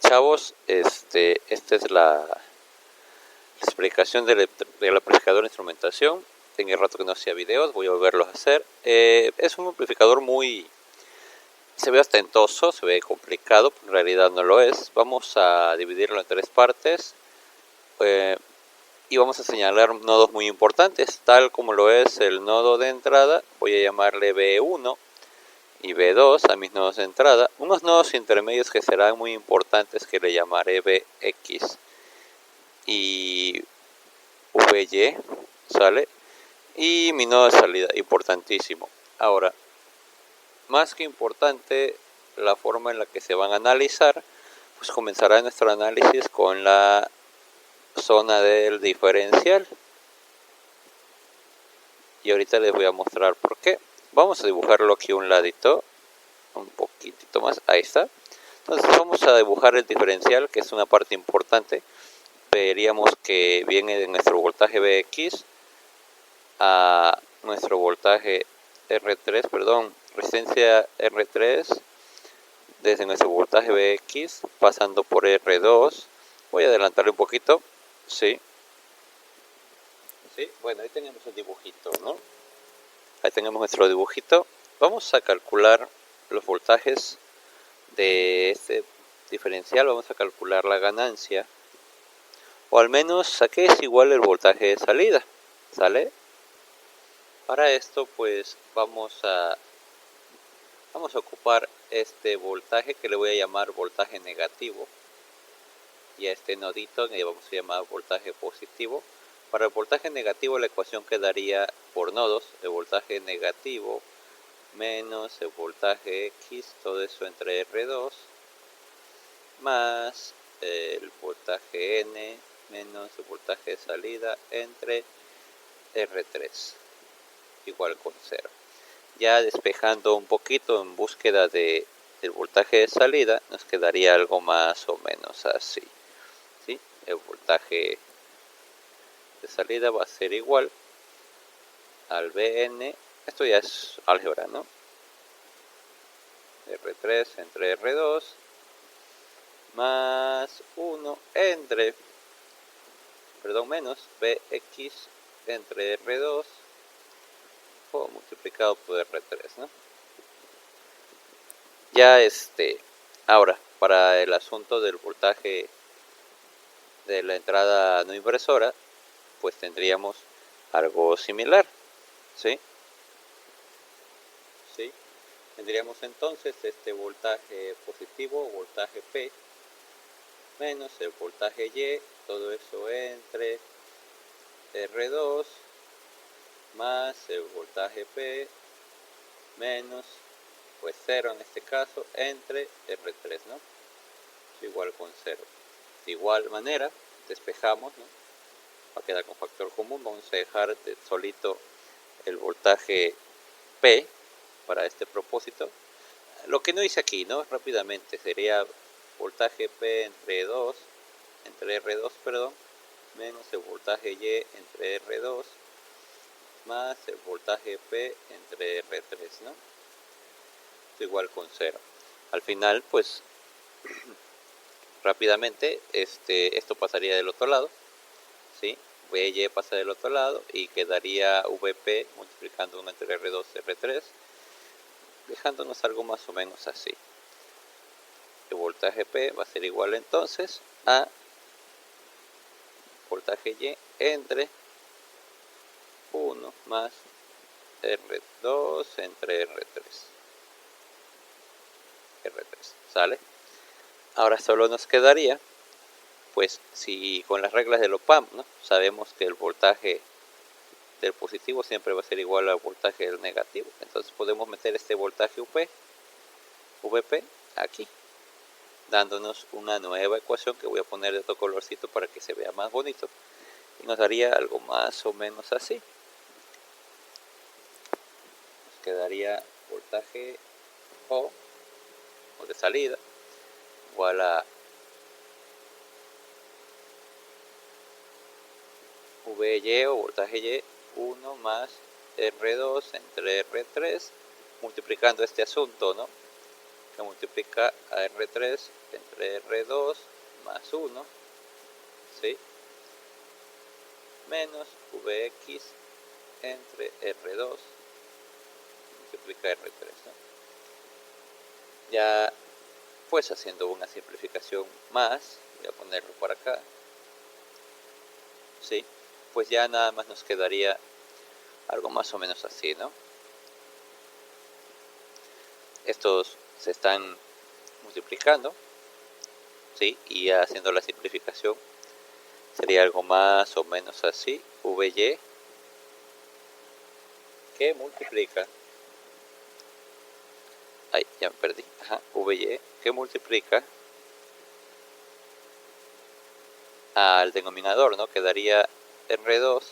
Hola chavos, esta es la explicación del amplificador de instrumentación. Tenía rato que no hacía videos, voy a volverlos a hacer. Es un amplificador se ve ostentoso, se ve complicado, pero en realidad no lo es. Vamos a dividirlo en tres partes y vamos a señalar nodos muy importantes, tal como lo es el nodo de entrada. Voy a llamarle B1 y B2 a mis nodos de entrada, unos nodos intermedios que serán muy importantes que le llamaré BX y VY, ¿sale? Y mi nodo de salida, importantísimo. Ahora, más que importante, la forma en la que se van a analizar, pues comenzará nuestro análisis con la zona del diferencial. Y ahorita les voy a mostrar por qué. Vamos a dibujarlo aquí un ladito, un poquitito más, ahí está. Entonces vamos a dibujar el diferencial, que es una parte importante. Veríamos que viene de nuestro voltaje VX a nuestro voltaje R3, perdón, resistencia R3, desde nuestro voltaje VX, pasando por R2. Voy a adelantarle un poquito, sí. Sí, bueno, ahí tenemos el dibujito, ¿no? Ahí tenemos nuestro dibujito. Vamos a calcular los voltajes de este diferencial, vamos a calcular la ganancia, o al menos a qué es igual el voltaje de salida, ¿sale? Para esto pues vamos a ocupar este voltaje que le voy a llamar voltaje negativo, y a este nodito le vamos a llamar voltaje positivo. Para el voltaje negativo la ecuación quedaría por nodos: el voltaje negativo menos el voltaje X, todo eso entre R2, más el voltaje N menos el voltaje de salida entre R3, igual con 0. Ya despejando un poquito en búsqueda del voltaje de salida, nos quedaría algo más o menos así, ¿sí? El voltaje de salida va a ser igual al Bn, esto ya es álgebra, ¿no? R3 entre R2 más 1 entre, menos Bx entre R2 o multiplicado por R3, ¿no? Ya ahora, para el asunto del voltaje de la entrada no inversora, pues tendríamos algo similar, ¿sí? ¿Sí? Tendríamos entonces este voltaje positivo, voltaje P, menos el voltaje Y, todo eso entre R2, más el voltaje P, menos, pues 0 en este caso, entre R3, ¿no? Igual con 0. De igual manera, despejamos, ¿no? Va a quedar con factor común, vamos a dejar solito el voltaje P para este propósito. Lo que no hice aquí, ¿no? Rápidamente sería voltaje P entre R2, perdón, menos el voltaje Y entre R2, más el voltaje P entre R3, ¿no? Esto igual con 0. Al final, pues, rápidamente, esto pasaría del otro lado, ¿sí? VY pasa del otro lado y quedaría VP multiplicando 1 entre R2 y R3, dejándonos algo más o menos así. El voltaje P va a ser igual entonces a voltaje Y entre 1 más R2 entre R3, ¿sale? Ahora solo nos quedaría, pues, si con las reglas del op-amp, ¿no? Sabemos que el voltaje del positivo siempre va a ser igual al voltaje del negativo, entonces podemos meter este voltaje VP aquí, dándonos una nueva ecuación que voy a poner de otro colorcito para que se vea más bonito, y nos daría algo más o menos así. Nos quedaría voltaje O de salida igual a VY o voltaje Y 1 más R2 entre R3, multiplicando este asunto, ¿no? que multiplica a R3 entre R2 más 1, ¿sí? Menos Vx entre R2 multiplica R3, ¿no? Ya pues haciendo una simplificación más, voy a ponerlo por acá, ¿sí? Pues ya nada más nos quedaría algo más o menos así, ¿no? Estos se están multiplicando, ¿sí? Y ya haciendo la simplificación sería algo más o menos así, Vy que multiplica, ay, ya me perdí, ajá, Vy que multiplica al denominador, ¿no? Quedaría R2,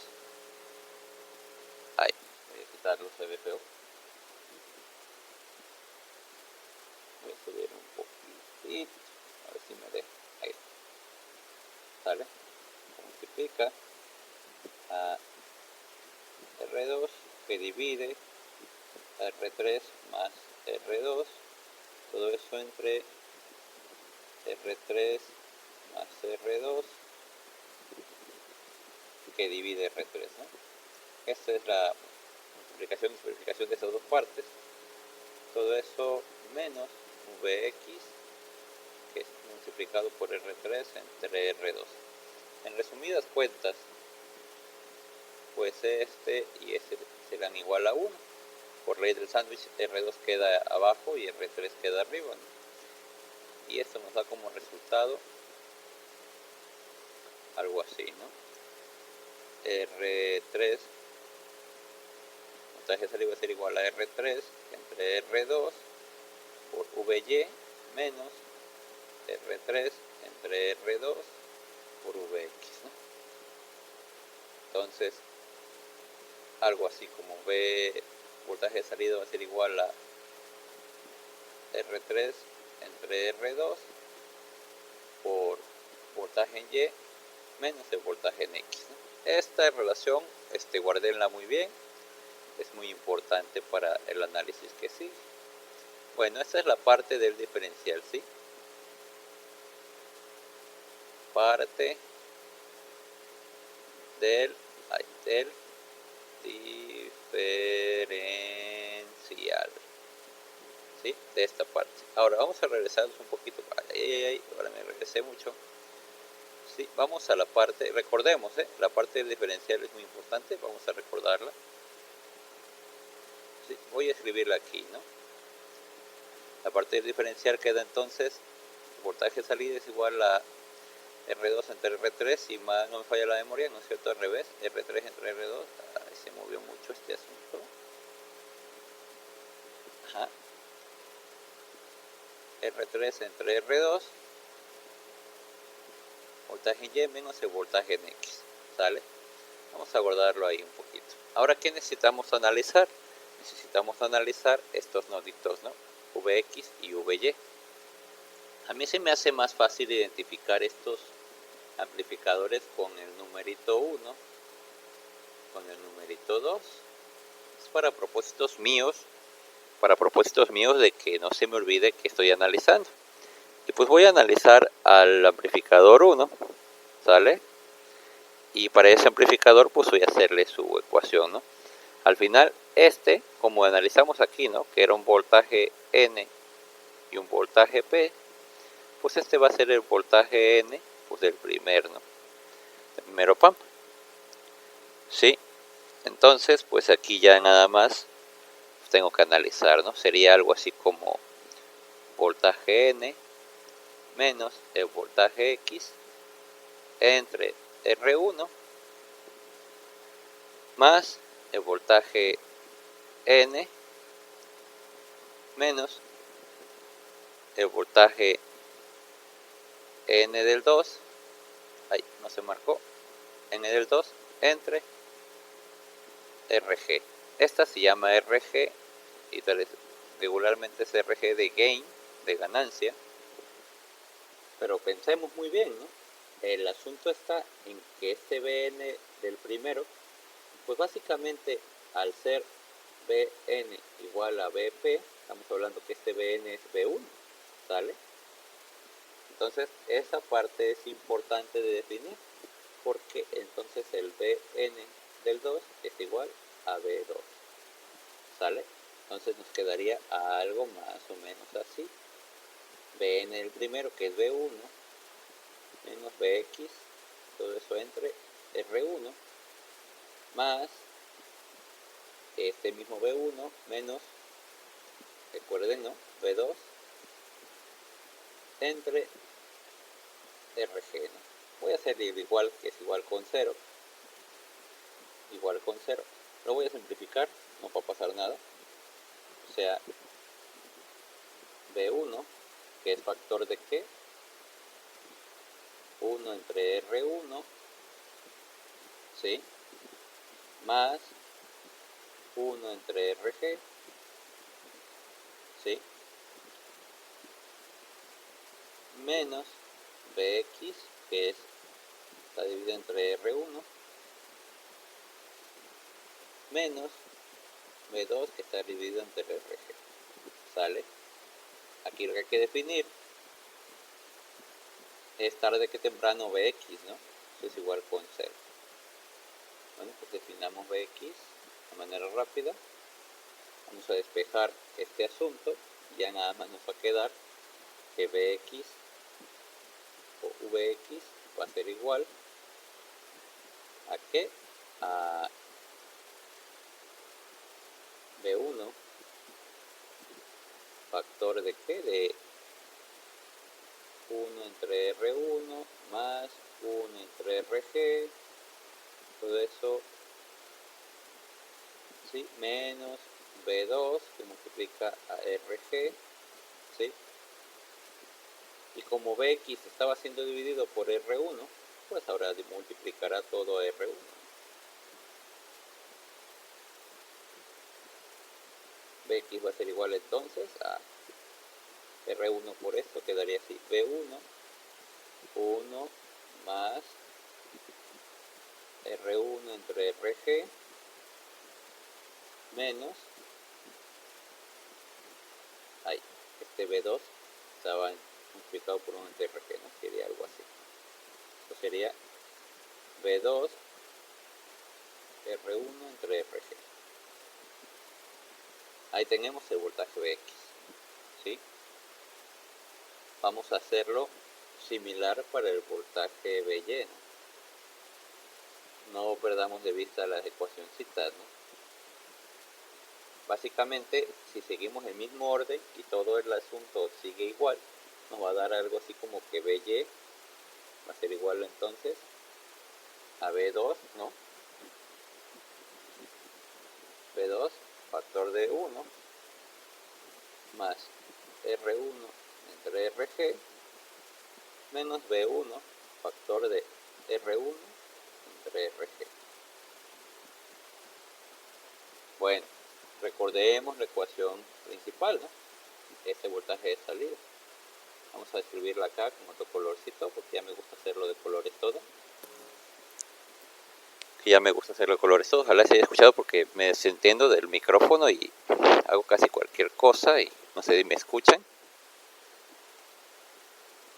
ay, voy a quitarlo, se ve feo, voy a subir un poquitito, a ver si me deja, ahí está, ¿sale? Multiplica a R2 que divide a R3 más R2, todo eso entre R3 más R2 que divide R3, ¿no? Esta es la multiplicación y simplificación de esas dos partes. Todo eso menos Vx, que es multiplicado por R3 entre R2. En resumidas cuentas, pues este y este serán igual a 1. Por ley del sándwich, R2 queda abajo y R3 queda arriba, ¿no? Y esto nos da como resultado algo así, ¿no? R3, montaje saliva va a ser igual a R3 entre R2 por Vy menos R3 entre R2 por Vx, ¿no? Entonces, algo así como V, voltaje de salida va a ser igual a R3 entre R2 por voltaje en Y menos el voltaje en X, ¿no? Esta relación, guárdenla muy bien, es muy importante para el análisis que sigue. Bueno, esta es la parte del diferencial, ¿sí? Parte del diferencial, ¿sí? De esta parte. Ahora vamos a regresarnos un poquito. Ahora me regresé mucho. Sí, vamos a la parte, recordemos, la parte del diferencial es muy importante, vamos a recordarla. Sí, voy a escribirla aquí, ¿no? La parte del diferencial queda entonces, voltaje de salida es igual a R2 entre R3, si más no me falla la memoria, ¿no es cierto? Al revés, R3 entre R2, se movió mucho este asunto. Ajá. R3 entre R2, voltaje en Y menos el voltaje en X, ¿sale? Vamos a guardarlo ahí un poquito. Ahora, ¿qué necesitamos analizar? Necesitamos analizar estos noditos, ¿no? Vx y Vy. A mí se me hace más fácil identificar estos amplificadores con el numerito 1, con el numerito 2. Es para propósitos míos de que no se me olvide que estoy analizando. Y pues voy a analizar al amplificador 1, ¿sale? Y para ese amplificador pues voy a hacerle su ecuación, ¿no? Al final como analizamos aquí, ¿no? Que era un voltaje N y un voltaje P, pues va a ser el voltaje N, pues del primero, ¿no? El primero pump. Sí, entonces pues aquí ya nada más tengo que analizar, ¿no? Sería algo así como voltaje N menos el voltaje X entre R1 más el voltaje N menos el voltaje N del 2, ahí no se marcó, N del 2 entre RG. Esta se llama RG y regularmente es RG de gain, de ganancia. Pero pensemos muy bien, ¿no? El asunto está en que este Bn del primero, pues básicamente al ser Bn igual a Bp, estamos hablando que este Bn es B1, ¿sale? Entonces esa parte es importante de definir, porque entonces el Bn del 2 es igual a B2, ¿sale? Entonces nos quedaría algo más o menos así. Bn del primero, que es B1, menos Bx, todo eso entre R1, más este mismo B1 menos, recuerden, ¿no? B2 entre Rg, ¿no? Voy a hacer igual, que es igual con 0. Igual con 0. Lo voy a simplificar, no va a pasar nada. O sea, B1, que es factor de qué? 1 entre R1, ¿sí? Más 1 entre Rg, ¿sí? Menos Bx, que está dividido entre R1, menos B2, que está dividido entre Rg, ¿sale? Aquí lo que hay que definir es tarde que temprano Bx, ¿no? Eso es igual con 0. Bueno, pues definamos Bx de manera rápida. Vamos a despejar este asunto. Ya nada más nos va a quedar que Bx o Vx va a ser igual a ¿qué? A B1 factor de ¿qué? De 1 entre R1 más 1 entre Rg, todo eso, ¿sí? Menos B2 que multiplica a Rg, ¿sí? Y como Bx estaba siendo dividido por R1, pues ahora multiplicará todo a R1. Bx va a ser igual entonces a R1 por esto, quedaría así, B1, 1 más R1 entre Rg, menos, ahí, este B2 estaba multiplicado por 1 entre Rg, ¿no? Sería algo así. Esto sería B2 R1 entre Rg. Ahí tenemos el voltaje Bx, ¿sí? Vamos a hacerlo similar para el voltaje By, ¿no? No perdamos de vista las ecuacioncitas, ¿no? Básicamente, si seguimos el mismo orden y todo el asunto sigue igual, nos va a dar algo así como que By va a ser igual entonces a B2, ¿no? B2 factor de 1 más R1 entre Rg menos B1 factor de R1 entre Rg. Bueno, recordemos la ecuación principal, ¿no? Este voltaje de salida. Vamos a escribirla acá con otro colorcito, porque ya me gusta hacerlo de colores todo. Ya me gusta hacerlo de colores todo. Ojalá se haya escuchado, porque me desentiendo del micrófono y hago casi cualquier cosa y no sé si me escuchan.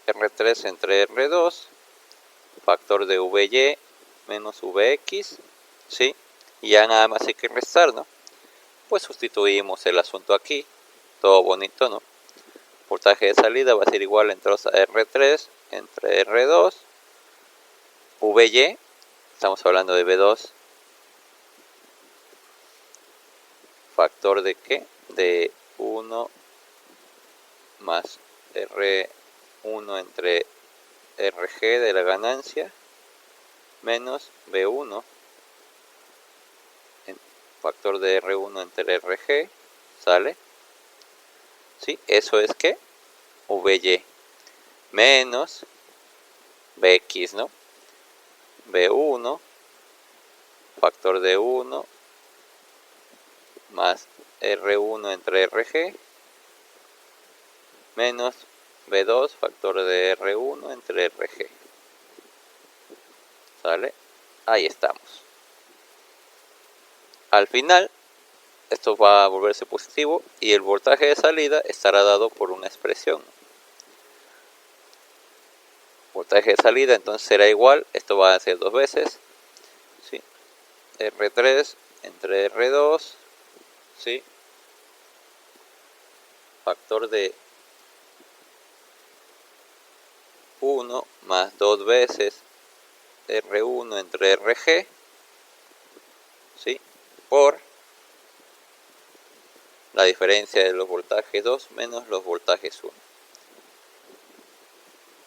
R3 entre R2, factor de Vy menos Vx, ¿sí? Y ya nada más hay que restar, ¿no? Pues sustituimos el asunto aquí, todo bonito, ¿no? Voltaje de salida va a ser igual entonces a R3 entre R2, Vy, estamos hablando de B2, factor de ¿qué? De 1 más R1 entre Rg de la ganancia, menos B1, factor de R1 entre Rg, ¿sale? ¿Sí? Eso es que Vy menos Bx, ¿no? B1 factor de 1 más R1 entre Rg menos B2 factor de R1 entre Rg, ¿sale? Ahí estamos. Al final esto va a volverse positivo y el voltaje de salida estará dado por una expresión. voltaje de salida, entonces será igual, esto va a ser 2 veces, ¿sí? R3 entre R2, ¿sí? Factor de 1 más 2 veces R1 entre RG, ¿sí? Por la diferencia de los voltajes 2 menos los voltajes 1.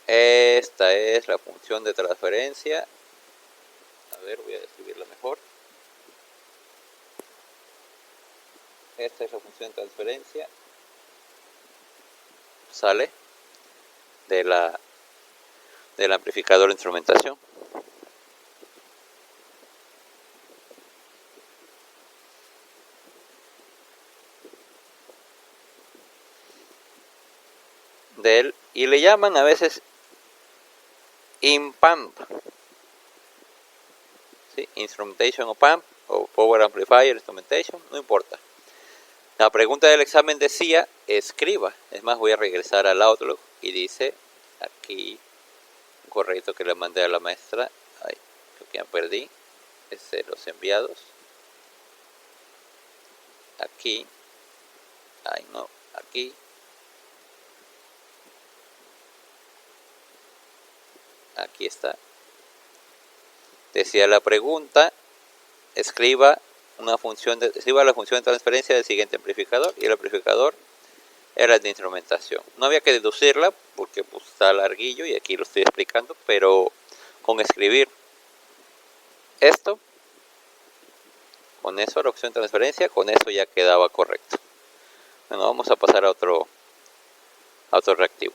Esta es la función de transferencia. A ver, voy a escribirla mejor. Esta es la función de transferencia. Sale del amplificador de instrumentación. Y le llaman a veces IMPAMP, ¿sí? Instrumentation of Pump o Power Amplifier Instrumentation, no importa. La pregunta del examen decía escriba. Es más, voy a regresar al Outlook y dice aquí un correo que le mandé a la maestra. Ay, creo que ya perdí. Es de los enviados. Aquí. Ay, no, aquí. Aquí está. Decía la pregunta, escriba la función de transferencia del siguiente amplificador, y el amplificador era el de instrumentación. No había que deducirla porque pues, está larguillo y aquí lo estoy explicando, pero con escribir esto, con eso la opción de transferencia, con eso ya quedaba correcto. Bueno, vamos a pasar a otro reactivo.